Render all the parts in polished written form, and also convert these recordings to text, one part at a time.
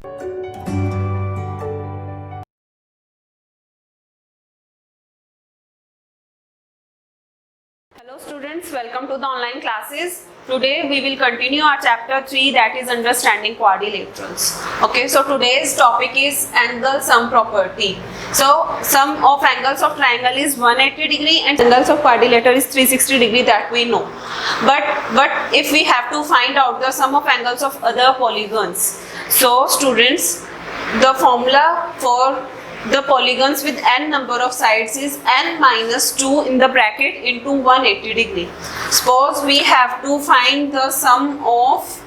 Hello students, welcome to the online classes. Today we will continue our chapter 3, that is understanding quadrilaterals. Okay, so today's topic is angle sum property. So sum of angles of triangle is 180 degree and angles of quadrilateral is 360 degree, that we know. But if we have to find out the sum of angles of other polygons, so students, the formula for the polygons with n number of sides is n minus 2 in the bracket into 180 degree. Suppose we have to find the sum of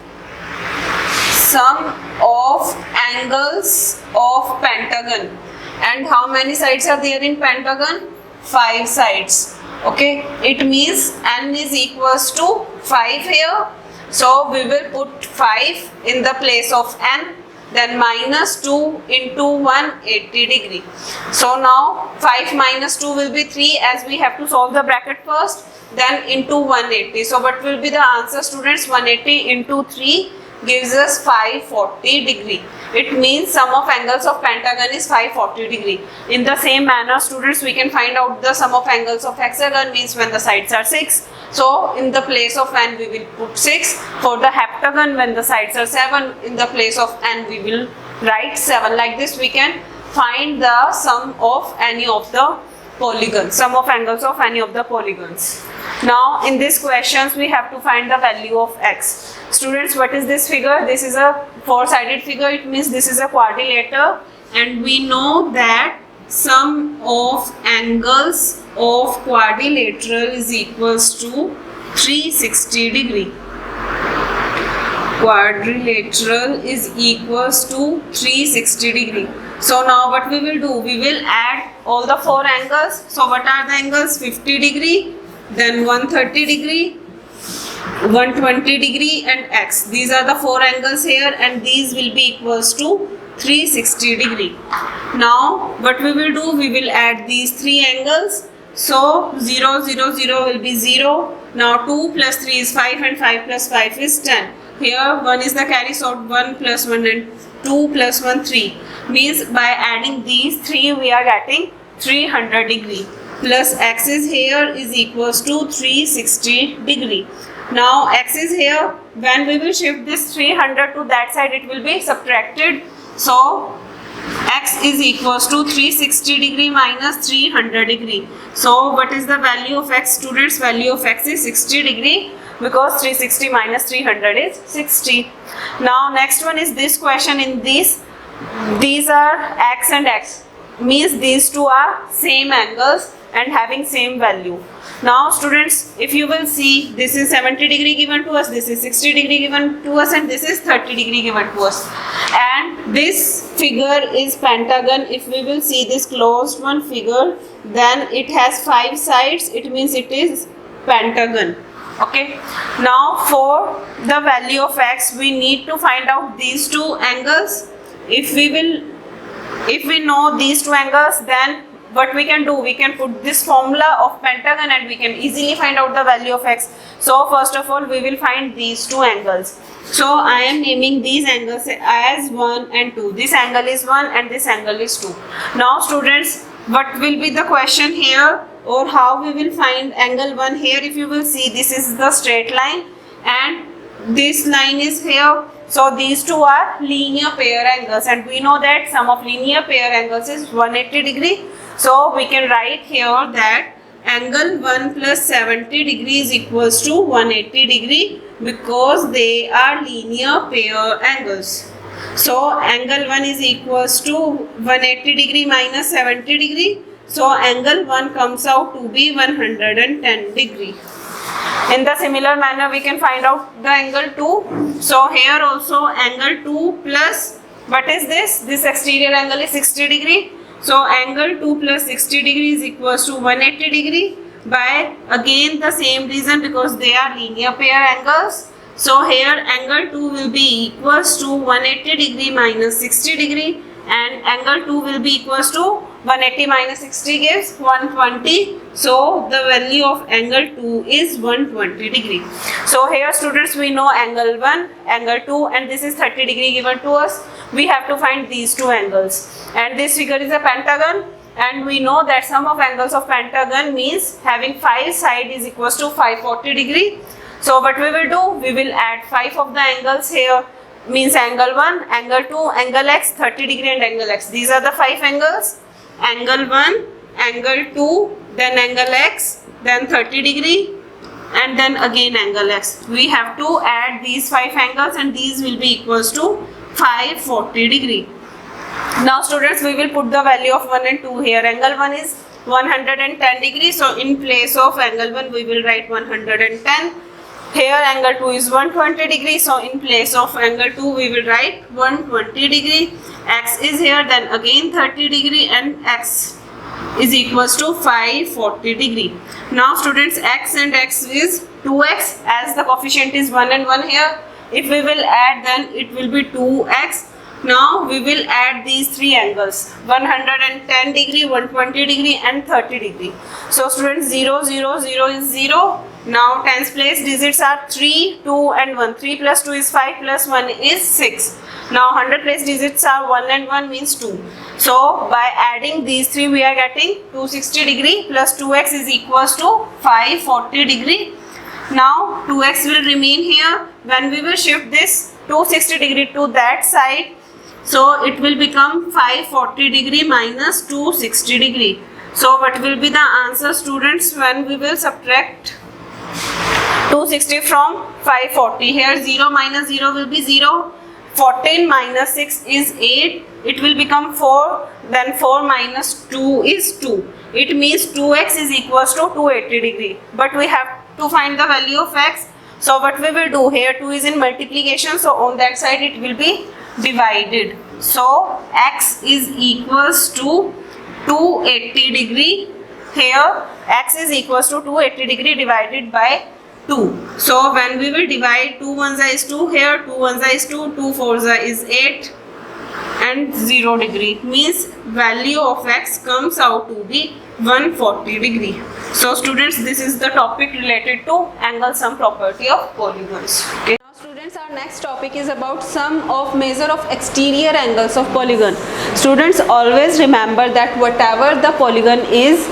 angles of pentagon, and how many sides are there in pentagon? 5 sides. Okay, it means n is equals to 5 here, so we will put 5 in the place of n, then minus 2 into 180 degree. So now 5 minus 2 will be 3, as we have to solve the bracket first, then into 180. So what will be the answer, students? 180 into 3 gives us 540 degree. It means sum of angles of pentagon is 540 degree. In the same manner, students, we can find out the sum of angles of hexagon, means when the sides are 6. So in the place of n we will put 6. For the heptagon, when the sides are 7, in the place of n we will write 7. Like this we can find the sum of any of the polygons, sum of angles of any of the polygons. Now in these questions we have to find the value of x. Students, what is this figure? This is a four-sided figure. It means this is a quadrilateral, and we know that sum of angles of quadrilateral is equals to 360 degree. Quadrilateral is equals to 360 degree. So now what we will do? We will add all the 4 angles. So what are the angles? 50 degree, then 130 degree, 120 degree and x. These are the 4 angles here, and these will be equals to 360 degree. Now what we will do? We will add these 3 angles. So 0, 0, 0 will be 0. Now 2 plus 3 is 5 and 5 plus 5 is 10. Here 1 is the carry, so 1 plus 1 and 2 plus 1 3. Means by adding these 3 we are getting 300 degree. Plus x is here is equals to 360 degree. Now x is here. When we will shift this 300 to that side, it will be subtracted. So x is equals to 360 degree minus 300 degree. So what is the value of x, students? Value of x is 60 degree, because 360 minus 300 is 60. Now next one is this question. In this, these are x and x, means these two are same angles and having same value. Now students, if you will see, this is 70 degree given to us, this is 60 degree given to us, and this is 30 degree given to us. And this figure is pentagon. If we will see this closed one figure, then it has 5 sides, it means it is pentagon. Okay. Now for the value of x, we need to find out these 2 angles. If we know these 2 angles, then what we can do? We can put this formula of pentagon and we can easily find out the value of x. So first of all, we will find these 2 angles. So I am naming these angles as 1 and 2. This angle is 1 and this angle is 2. Now students, what will be the question here, or how we will find angle 1 here? If you will see, this is the straight line and this line is here. So these 2 are linear pair angles, and we know that sum of linear pair angles is 180 degree. So we can write here that angle 1 plus 70 degree is equals to 180 degree, because they are linear pair angles. So angle 1 is equals to 180 degree minus 70 degree. So angle 1 comes out to be 110 degree. In the similar manner, we can find out the angle 2. So here also angle 2 plus, what is this? This exterior angle is 60 degree. So angle 2 plus 60 degree is equals to 180 degree, by again the same reason, because they are linear pair angles. So here angle 2 will be equals to 180 degree minus 60 degree, and angle 2 will be equals to 180 minus 60 gives 120. So the value of angle 2 is 120 degree. So here students, we know angle 1, angle 2, and this is 30 degree given to us. We have to find these two angles, and this figure is a pentagon, and we know that sum of angles of pentagon means having 5 sides is equals to 540 degree. So what we will do, we will add 5 of the angles here, means angle 1, angle 2, angle x, 30 degree and angle x. These are the 5 angles. Angle 1, angle 2, then angle x, then 30 degree, and then again angle x. We have to add these 5 angles, and these will be equals to 540 degree. Now students, we will put the value of 1 and 2 here. Angle 1 is 110 degree. So in place of angle 1, we will write 110. Here angle 2 is 120 degree. So in place of angle 2, we will write 120 degree. X is here, then again 30 degree, and x is equals to 540 degree. Now students, x and x is 2x, as the coefficient is 1 and 1 here. If we will add, then it will be 2x. Now we will add these 3 angles, 110 degree, 120 degree and 30 degree. So students, 0, 0, 0 is 0. Now tens place digits are 3, 2 and 1. 3 plus 2 is 5 plus 1 is 6. Now 100 place digits are 1 and 1 means 2. So by adding these 3, we are getting 260 degree plus 2x is equals to 540 degree. Now 2x will remain here. When we will shift this 260 degree to that side, so it will become 540 degree minus 260 degree. So what will be the answer students when we will subtract 260 from 540? Here 0 minus 0 will be 0. 14 minus 6 is 8. It will become 4. Then 4 minus 2 is 2. It means 2x is equals to 280 degree. But we have to find the value of x. So what we will do, here 2 is in multiplication, so on that side it will be divided. So x is equals to 280 degree. Here x is equals to 280 degree divided by 2. So when we will divide, 2 1 is 2, here 2 1 is 2, 2 4 is 8 and 0 degree, means value of x comes out to be 140 degree. So students, this is the topic related to angle sum property of polygons. Okay. Now students, our next topic is about sum of measure of exterior angles of polygon. Students, always remember that whatever the polygon is,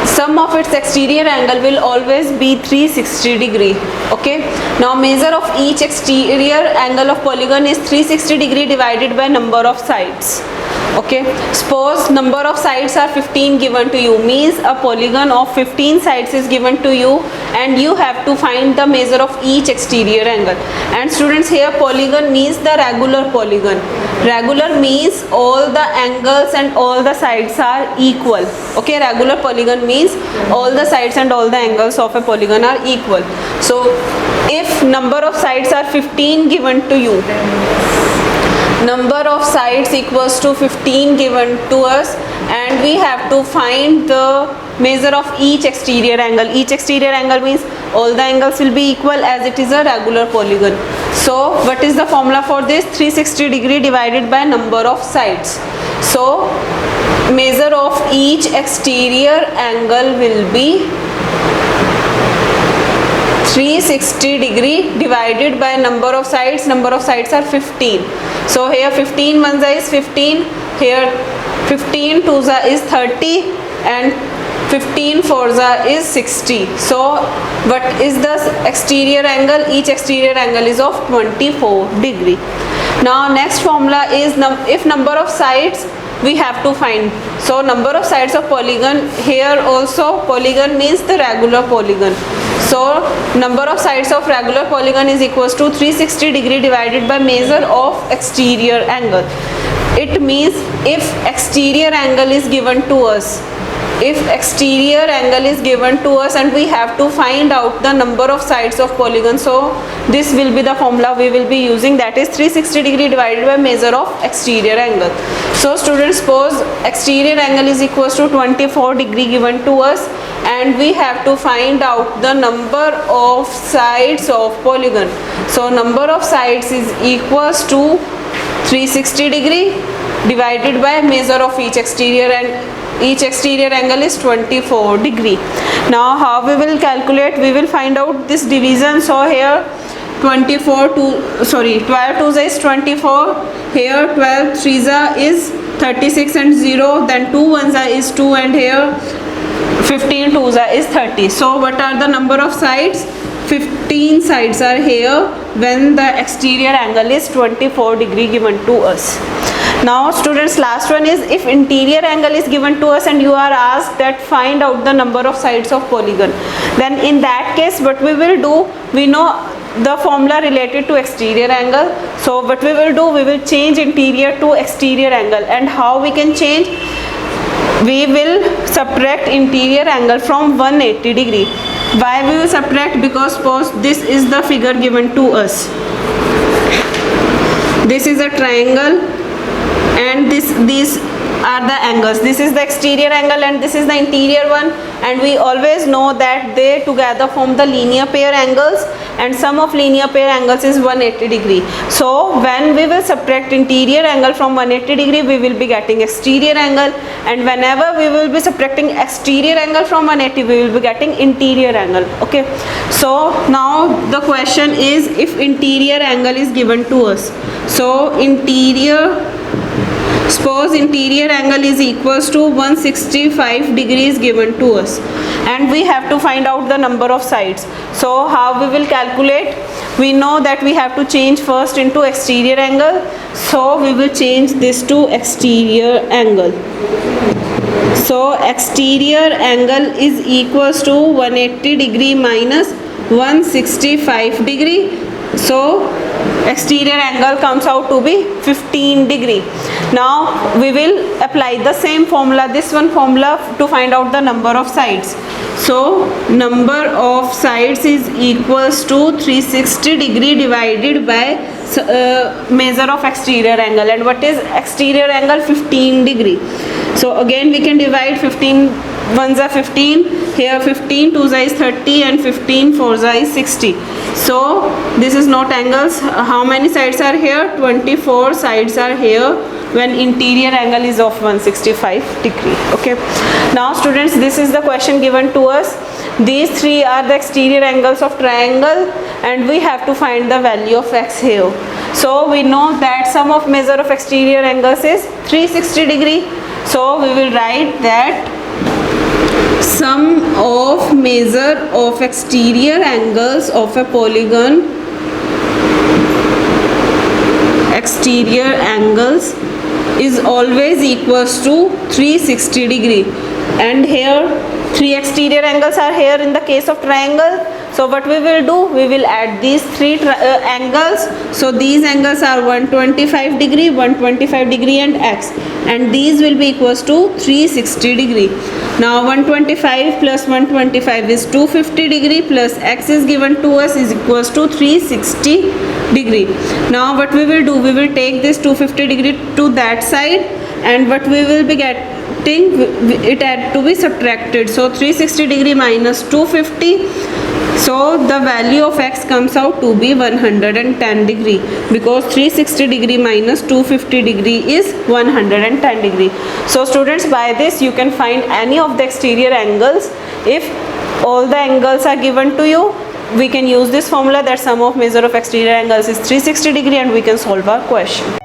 sum of its exterior angle will always be 360 degree. Okay. Now measure of each exterior angle of polygon is 360 degree divided by number of sides. Okay, suppose number of sides are 15 given to you, means a polygon of 15 sides is given to you, and you have to find the measure of each exterior angle. And students, here polygon means the regular polygon. Regular means all the angles and all the sides are equal. Okay, regular polygon means all the sides and all the angles of a polygon are equal. So if number of sides are 15 given to you, number of sides equals to 15 given to us, and we have to find the measure of each exterior angle. Each exterior angle means all the angles will be equal as it is a regular polygon. So what is the formula for this? 360 degree divided by number of sides. So measure of each exterior angle will be 360 degree divided by number of sides. Number of sides are 15. So here 15 1 is 15, here 15 2 is 30 and 15 4 is 60. So what is the exterior angle? Each exterior angle is of 24 degree. Now next formula is if number of sides we have to find. So number of sides of polygon, here also polygon means the regular polygon. So number of sides of regular polygon is equals to 360 degree divided by measure of exterior angle. It means if exterior angle is given to us, and we have to find out the number of sides of polygon, so this will be the formula we will be using, that is 360 degree divided by measure of exterior angle. So students, suppose exterior angle is equals to 24 degree given to us, and we have to find out the number of sides of polygon. So number of sides is equals to 360 degree divided by measure of each exterior, and each exterior angle is 24 degree. Now how we will calculate? We will find out this division. So here 12 twos is 24, here 12 threes is 36 and 0, then 2 ones is 2, and here 15 twos is 30. So what are the number of sides? 15 sides are here when the exterior angle is 24 degree given to us. Now students, last one is, if interior angle is given to us and you are asked that find out the number of sides of polygon, then in that case what we will do, we know the formula related to exterior angle. So what we will do, we will change interior to exterior angle. And how we can change? We will subtract interior angle from 180 degree. Why we will subtract? Because suppose this is the figure given to us. This is a triangle and these are the angles. This is the exterior angle and this is the interior one, and we always know that they together form the linear pair angles, and sum of linear pair angles is 180 degree. So when we will subtract interior angle from 180 degree, we will be getting exterior angle, and whenever we will be subtracting exterior angle from 180, we will be getting interior angle. Okay, so now the question is, if interior angle is given to us, so suppose interior angle is equals to 165 degrees given to us, and we have to find out the number of sides. So how we will calculate? We know that we have to change first into exterior angle, so we will change this to exterior angle. So exterior angle is equals to 180 degree minus 165 degree. So exterior angle comes out to be 15 degree. Now we will apply the same formula, this one formula, to find out the number of sides. So number of sides is equals to 360 degree divided by measure of exterior angle. And what is exterior angle? 15 degree. So again we can divide 15 ones are 15, here 15 2s is 30, and 15 4s is 60. So this is not angles. How many sides are here? 24 sides are here when interior angle is of 165 degree. Okay, now students, this is the question given to us. These three are the exterior angles of triangle, and we have to find the value of x here. So we know that sum of measure of exterior angles is 360 degree. So we will write that sum of measure of exterior angles of a polygon, exterior angles, is always equals to 360 degree. And here 3 exterior angles are here in the case of triangle. So what we will do, we will add these 3 angles. So these angles are 125 degree, 125 degree and x, and these will be equals to 360 degree. Now 125 plus 125 is 250 degree, plus x is given to us is equals to 360 degree. Now what we will do, we will take this 250 degree to that side, and what we will be getting, it had to be subtracted. So 360 degree minus 250, so the value of x comes out to be 110 degree, because 360 degree minus 250 degree is 110 degree. So students, by this you can find any of the exterior angles. If all the angles are given to you, we can use this formula that sum of measure of exterior angles is 360 degree, and we can solve our question.